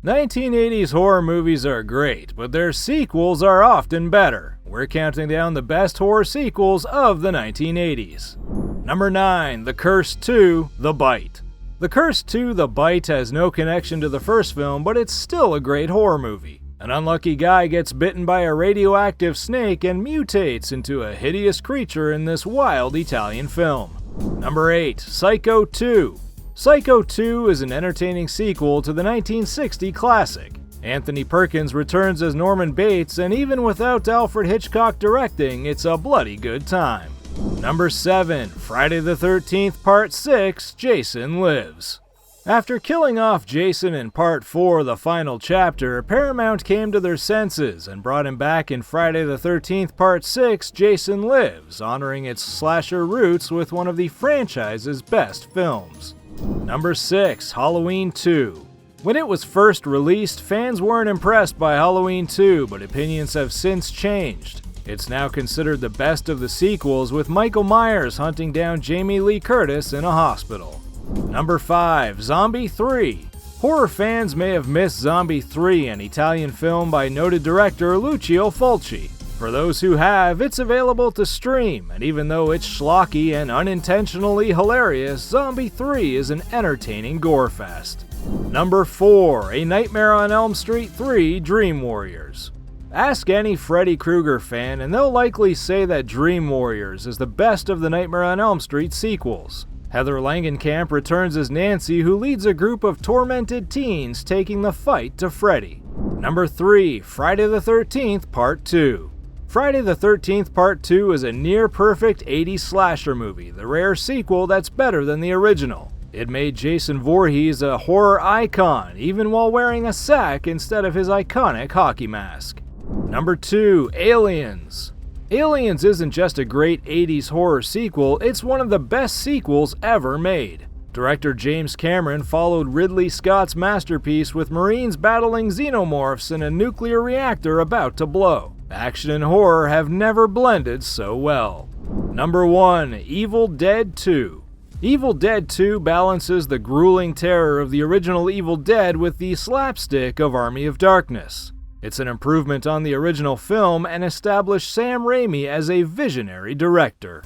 1980s horror movies are great, but their sequels are often better. We're counting down the best horror sequels of the 1980s. Number 9. The Curse 2: The Bite. The Curse 2: The Bite has no connection to the first film, but it's still a great horror movie. An unlucky guy gets bitten by a radioactive snake and mutates into a hideous creature in this wild Italian film. Number 8. Psycho 2. Psycho 2 is an entertaining sequel to the 1960 classic. Anthony Perkins returns as Norman Bates, and even without Alfred Hitchcock directing, it's a bloody good time. Number 7. Friday the 13th Part 6: Jason Lives. After killing off Jason in Part 4, the final chapter, Paramount came to their senses and brought him back in Friday the 13th Part 6: Jason Lives, honoring its slasher roots with one of the franchise's best films. Number 6. Halloween 2. When it was first released, fans weren't impressed by Halloween 2, but opinions have since changed. It's now considered the best of the sequels, with Michael Myers hunting down Jamie Lee Curtis in a hospital. Number 5. Zombie 3. Horror fans may have missed Zombie 3, an Italian film by noted director Lucio Fulci. For those who have, it's available to stream, and even though it's schlocky and unintentionally hilarious, Zombie 3 is an entertaining gore fest. Number 4. A Nightmare on Elm Street 3: Dream Warriors. Ask any Freddy Krueger fan and they'll likely say that Dream Warriors is the best of the Nightmare on Elm Street sequels. Heather Langenkamp returns as Nancy, who leads a group of tormented teens taking the fight to Freddy. Number 3. Friday the 13th Part 2. Friday the 13th Part 2 is a near-perfect 80s slasher movie, the rare sequel that's better than the original. It made Jason Voorhees a horror icon, even while wearing a sack instead of his iconic hockey mask. Number 2. Aliens. Aliens isn't just a great 80s horror sequel, it's one of the best sequels ever made. Director James Cameron followed Ridley Scott's masterpiece with Marines battling xenomorphs in a nuclear reactor about to blow. Action and horror have never blended so well. Number 1. Evil Dead 2. Evil Dead 2 balances the grueling terror of the original Evil Dead with the slapstick of Army of Darkness. It's an improvement on the original film and established Sam Raimi as a visionary director.